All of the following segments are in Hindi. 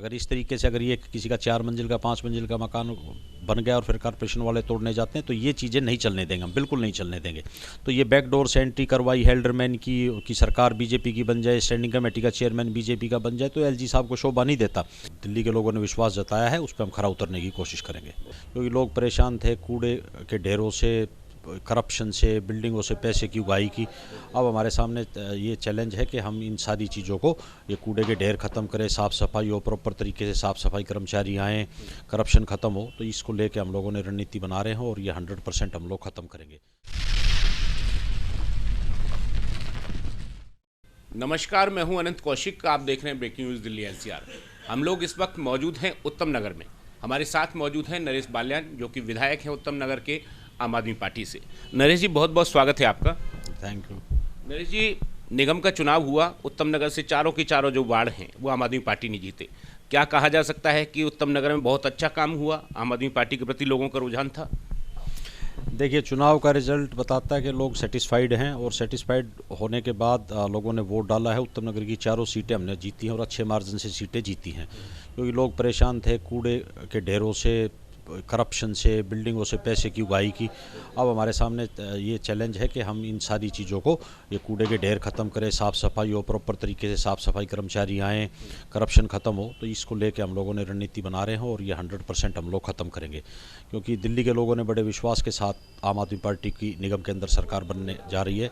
अगर इस तरीके से अगर ये किसी का 4 मंजिल का 5 मंजिल का मकान बन गया और फिर कॉर्पोरेशन वाले तोड़ने जाते हैं तो ये चीज़ें नहीं चलने देंगे, हम बिल्कुल नहीं चलने देंगे। तो ये बैकडोर से एंट्री करवाई हेल्डरमैन की सरकार बीजेपी की बन जाए, स्टैंडिंग कमेटी का चेयरमैन बीजेपी का बन जाए तो एलजी साहब को शोभा नहीं देता। दिल्ली के लोगों ने विश्वास जताया है, उस पर हम खरा उतरने की कोशिश करेंगे, क्योंकि लोग परेशान थे कूड़े के ढेरों से, करप्शन से, बिल्डिंगों से पैसे की उगाही की। अब हमारे सामने ये चैलेंज है कि हम इन सारी चीज़ों को, ये कूड़े के ढेर ख़त्म करें, साफ़ सफाई हो, प्रॉपर तरीके से साफ़ सफाई कर्मचारी आएँ, करप्शन ख़त्म हो। तो इसको लेके हम लोगों ने रणनीति बना रहे हैं और ये 100% हम लोग ख़त्म करेंगे। नमस्कार, मैं हूं अनंत कौशिक। आप देख रहे हैं ब्रेकिंग न्यूज़ दिल्ली एनसीआर। हम लोग इस वक्त मौजूद हैं उत्तम नगर में। हमारे साथ मौजूद हैं नरेश बाल्यान, जो कि विधायक हैं उत्तम नगर के आम आदमी पार्टी से। नरेश जी, बहुत बहुत स्वागत है आपका। Thank you. नरेश जी, निगम का चुनाव हुआ, उत्तम नगर से चारों की चारों जो वार्ड हैं वो आम आदमी पार्टी ने जीते। क्या कहा जा सकता है कि उत्तम नगर में बहुत अच्छा काम हुआ, आम आदमी पार्टी के प्रति लोगों का रुझान था? देखिए, चुनाव का रिजल्ट बताता है कि लोग सेटिस्फाइड हैं और सेटिस्फाइड होने के बाद लोगों ने वोट डाला है। उत्तम नगर की चारों सीटें हमने जीती हैं और अच्छे मार्जिन से सीटें जीती हैं, क्योंकि लोग परेशान थे कूड़े के ढेरों से, करप्शन से, बिल्डिंगों से पैसे की उगाही की। अब हमारे सामने ये चैलेंज है कि हम इन सारी चीज़ों को, ये कूड़े के ढेर ख़त्म करें, साफ़ सफाई हो, प्रॉपर तरीके से साफ़ सफाई कर्मचारी आएँ, करप्शन ख़त्म हो। तो इसको लेके हम लोगों ने रणनीति बना रहे हैं और ये 100% हम लोग ख़त्म करेंगे, क्योंकि दिल्ली के लोगों ने बड़े विश्वास के साथ आम आदमी पार्टी की निगम के अंदर सरकार बनने जा रही है।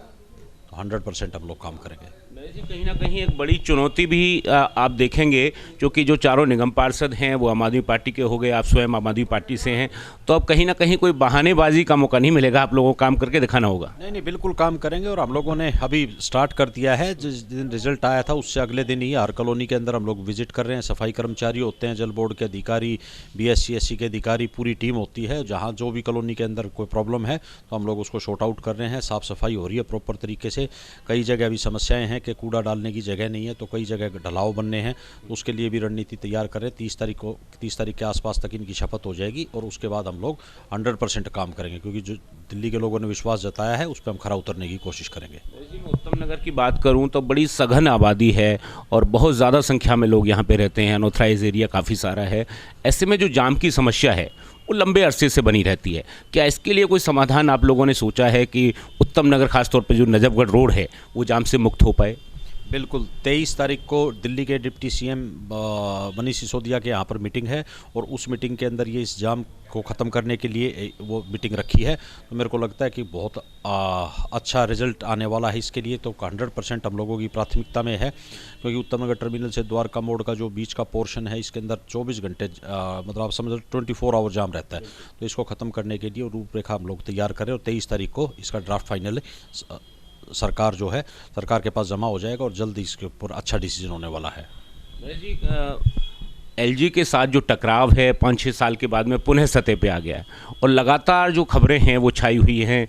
तो 100% हम लोग काम करेंगे। नरेश जी, कहीं ना कहीं एक बड़ी चुनौती भी आप देखेंगे, क्योंकि जो चारों निगम पार्षद हैं वो आम आदमी पार्टी के हो गए, आप स्वयं आम आदमी पार्टी से हैं, तो अब कहीं ना कहीं कोई बहानेबाजी का मौका नहीं मिलेगा, आप लोगों को काम करके दिखाना होगा। नहीं नहीं, बिल्कुल काम करेंगे और हम लोगों ने अभी स्टार्ट कर दिया है। जिस दिन रिजल्ट आया था उससे अगले दिन ही हर कॉलोनी के अंदर हम लोग विजिट कर रहे हैं। सफाई कर्मचारी होते हैं, जल बोर्ड के अधिकारी, बीएससी एससी के अधिकारी, पूरी टीम होती है। जहाँ जो भी कॉलोनी के अंदर कोई प्रॉब्लम है तो हम लोग उसको शॉर्ट आउट कर रहे हैं। साफ़ सफाई हो रही है प्रॉपर तरीके से। कई जगह अभी समस्याएं हैं कि कूड़ा डालने की जगह नहीं है, तो कई जगह ढलाव बनने हैं, तो उसके लिए भी रणनीति तैयार कर रहे हैं। 30 तारीख के आसपास तक इनकी शपथ हो जाएगी और उसके बाद हम लोग 100% काम करेंगे, क्योंकि जो दिल्ली के लोगों ने विश्वास जताया है उस पर हम खरा उतरने की कोशिश करेंगे। जी, मैं उत्तम नगर की बात करूं तो बड़ी सघन आबादी है और बहुत ज़्यादा संख्या में लोग यहाँ पे रहते हैं, अनऑथराइज एरिया काफ़ी सारा है। ऐसे में जो जाम की समस्या है वो लंबे अरसे से बनी रहती है। क्या इसके लिए कोई समाधान आप लोगों ने सोचा है कि उत्तम नगर खासतौर पर जो नजफगढ़ रोड है वो जाम से मुक्त हो पाए? बिल्कुल, 23 तारीख को दिल्ली के डिप्टी सीएम मनीष सिसोदिया के यहाँ पर मीटिंग है और उस मीटिंग के अंदर ये इस जाम को ख़त्म करने के लिए वो मीटिंग रखी है। तो मेरे को लगता है कि बहुत अच्छा रिजल्ट आने वाला है इसके लिए। तो 100% हम लोगों की प्राथमिकता में है, क्योंकि उत्तम नगर टर्मिनल से द्वारका मोड़ का जो बीच का पोर्शन है इसके अंदर 24 घंटे मतलब आप समझ 24 आवर जाम रहता है। तो इसको ख़त्म करने के लिए रूपरेखा हम लोग तैयार करें और 23 तारीख को इसका ड्राफ्ट फाइनल सरकार जो है, सरकार के पास जमा हो जाएगा और जल्द इसके ऊपर अच्छा डिसीजन होने वाला है। जी, एलजी के साथ जो टकराव है 5-6 साल के बाद में पुनः सतह पे आ गया है और लगातार जो खबरें हैं वो छाई हुई हैं।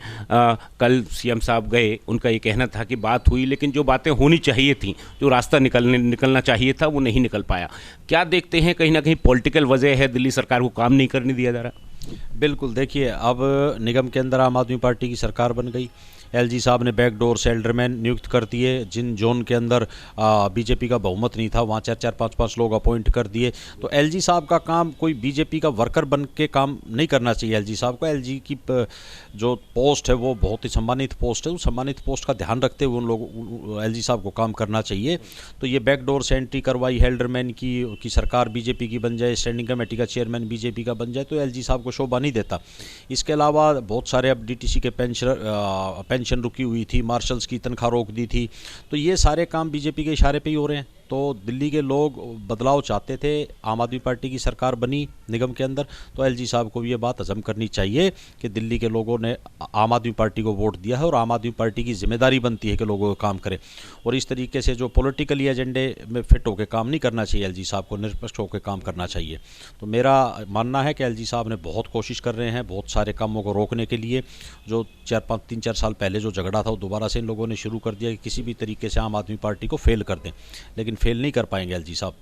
कल सीएम साहब गए, उनका ये कहना था कि बात हुई, लेकिन जो बातें होनी चाहिए थी, जो रास्ता निकलना चाहिए था, वो नहीं निकल पाया। क्या देखते हैं, कहीं ना कहीं पॉलिटिकल वजह है, दिल्ली सरकार को काम नहीं करने दिया जा रहा? बिल्कुल, देखिए, अब निगम के अंदर आम आदमी पार्टी की सरकार बन गई। एलजी साहब ने बैकडोर से एल्डरमैन नियुक्त कर दिए। जिन जोन के अंदर बीजेपी का बहुमत नहीं था वहाँ 4-4, 5-5 लोग अपॉइंट कर दिए। तो एलजी साहब का काम कोई बीजेपी का वर्कर बन के काम नहीं करना चाहिए। एलजी साहब को, एलजी की जो पोस्ट है वो बहुत ही सम्मानित पोस्ट है। उस सम्मानित पोस्ट का ध्यान रखते हुए उन लोगों एलजी साहब को काम करना चाहिए। तो ये बैकडोर से एंट्री करवाई हेल्डरमैन की सरकार बीजेपी की बन जाए, स्टैंडिंग कमेटी का चेयरमैन बीजेपी का बन जाए, तो एलजी साहब को शोभा नहीं देता। इसके अलावा बहुत सारे अब डीटीसी के पेंशन रुकी हुई थी, मार्शल्स की तनख्वाह रोक दी थी। तो ये सारे काम बीजेपी के इशारे पे ही हो रहे हैं। तो दिल्ली के लोग बदलाव चाहते थे, आम आदमी पार्टी की सरकार बनी निगम के अंदर, तो एलजी साहब को भी ये बात हजम करनी चाहिए कि दिल्ली के लोगों ने आम आदमी पार्टी को वोट दिया है और आम आदमी पार्टी की जिम्मेदारी बनती है कि लोगों का काम करे। और इस तरीके से जो पॉलिटिकली एजेंडे में फिट होकर काम नहीं करना चाहिए, एलजी साहब को निष्पक्ष होकर काम करना चाहिए। तो मेरा मानना है कि एलजी साहब ने बहुत कोशिश कर रहे हैं बहुत सारे कामों को रोकने के लिए। जो 3-4 साल पहले जो झगड़ा था वो दोबारा से इन लोगों ने शुरू कर दिया कि किसी भी तरीके से आम आदमी पार्टी को फेल कर दें, लेकिन फेल नहीं कर पाएंगे एलजी साहब।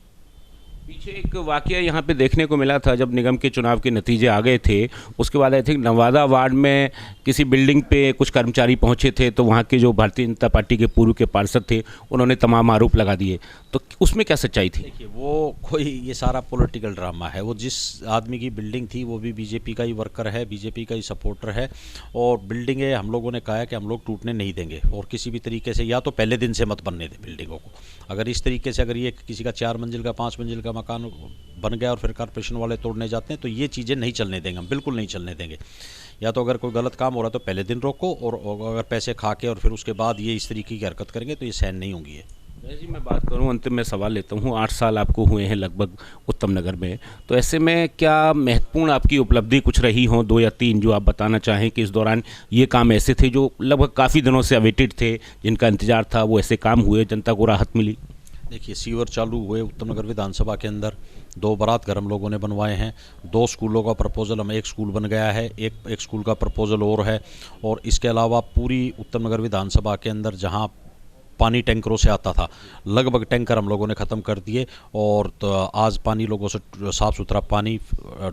पीछे एक वाकया यहाँ पे देखने को मिला था जब निगम के चुनाव के नतीजे आ गए थे। उसके बाद आई थिंक नवादा वार्ड में किसी बिल्डिंग पे कुछ कर्मचारी पहुँचे थे, तो वहाँ के जो भारतीय जनता पार्टी के पूर्व के पार्षद थे उन्होंने तमाम आरोप लगा दिए। तो उसमें क्या सच्चाई थी? देखिए, वो कोई ये सारा पॉलिटिकल ड्रामा है। वो जिस आदमी की बिल्डिंग थी वो भी बीजेपी का ही वर्कर है, बीजेपी का ही सपोर्टर है। और बिल्डिंगें हम लोगों ने कहा है कि हम लोग टूटने नहीं देंगे, और किसी भी तरीके से या तो पहले दिन से मत बनने दें बिल्डिंगों को। अगर इस तरीके से अगर ये किसी का 4 मंजिल का 5 मंजिल का मकान बन गया और फिर कॉर्पोरेशन वाले तोड़ने जाते हैं, तो ये चीज़ें नहीं चलने देंगे, हम बिल्कुल नहीं चलने देंगे। या तो अगर कोई गलत काम हो रहा है तो पहले दिन रोको, और अगर पैसे खा के और फिर उसके बाद ये इस तरीके की हरकत करेंगे तो ये सहन नहीं होंगी है। जी, मैं बात करूं, अंतिम में सवाल लेता हूं। 8 साल आपको हुए हैं लगभग उत्तम नगर में, तो ऐसे में क्या महत्वपूर्ण आपकी उपलब्धि कुछ रही हो, 2 या 3 जो आप बताना चाहें कि इस दौरान ये काम ऐसे थे जो लगभग काफ़ी दिनों से अवेटेड थे, जिनका इंतजार था, वो ऐसे काम हुए, जनता को राहत मिली? देखिए, सीवर चालू हुए उत्तम नगर विधानसभा के अंदर, 2 बारात घर हम लोगों ने बनवाए हैं, 2 स्कूलों का प्रपोजल, हम 1 स्कूल बन गया है, एक स्कूल का प्रपोजल और है। और इसके अलावा पूरी उत्तम नगर विधानसभा के अंदर जहां पानी टैंकरों से आता था, लगभग टैंकर हम लोगों ने ख़त्म कर दिए, और तो आज पानी लोगों से साफ़ सुथरा पानी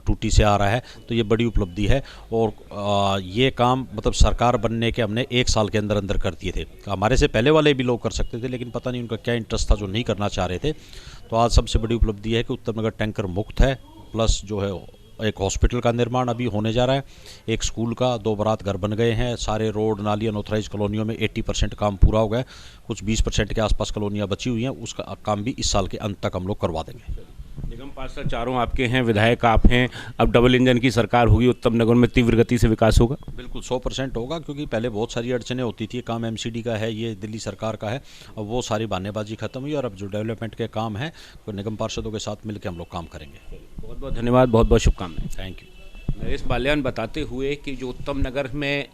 टूटी से आ रहा है। तो ये बड़ी उपलब्धि है। और ये काम मतलब सरकार बनने के हमने 1 साल के अंदर अंदर कर दिए थे। हमारे से पहले वाले भी लोग कर सकते थे, लेकिन पता नहीं उनका क्या इंटरेस्ट था जो नहीं करना चाह रहे थे। तो आज सबसे बड़ी उपलब्धि है कि उत्तम नगर टैंकर मुक्त है। प्लस जो है एक हॉस्पिटल का निर्माण अभी होने जा रहा है, 1 स्कूल का, 2 बारात घर बन गए हैं, सारे रोड नाली अनऑथराइज कॉलोनियों में 80% काम पूरा हो गया है। कुछ 20% के आसपास कॉलोनियाँ बची हुई हैं, उसका काम भी इस साल के अंत तक हम लोग करवा देंगे। निगम पार्षद चारों आपके हैं, विधायक आप हैं, अब डबल इंजन की सरकार होगी, उत्तम नगर में तीव्र गति से विकास होगा? बिल्कुल 100% होगा, क्योंकि पहले बहुत सारी अड़चनें होती थी। काम एमसीडी का है, ये दिल्ली सरकार का है, अब वो सारी बहानेबाजी खत्म हुई और अब जो डेवलपमेंट के काम है तो निगम पार्षदों के साथ मिलकर हम लोग काम करेंगे। बहुत बहुत धन्यवाद, बहुत बहुत शुभकामनाएं। Thank you. नरेश बाल्यान बताते हुए कि जो उत्तम नगर में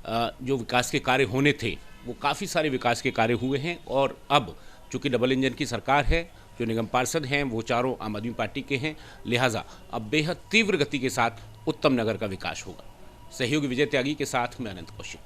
जो विकास के कार्य होने थे वो काफ़ी सारे विकास के कार्य हुए हैं, और अब चूँकि डबल इंजन की सरकार है, जो निगम पार्षद हैं वो चारों आम आदमी पार्टी के हैं, लिहाजा अब बेहद तीव्र गति के साथ उत्तम नगर का विकास होगा। सहयोगी विजय त्यागी के साथ मैं अनंत कौशिक।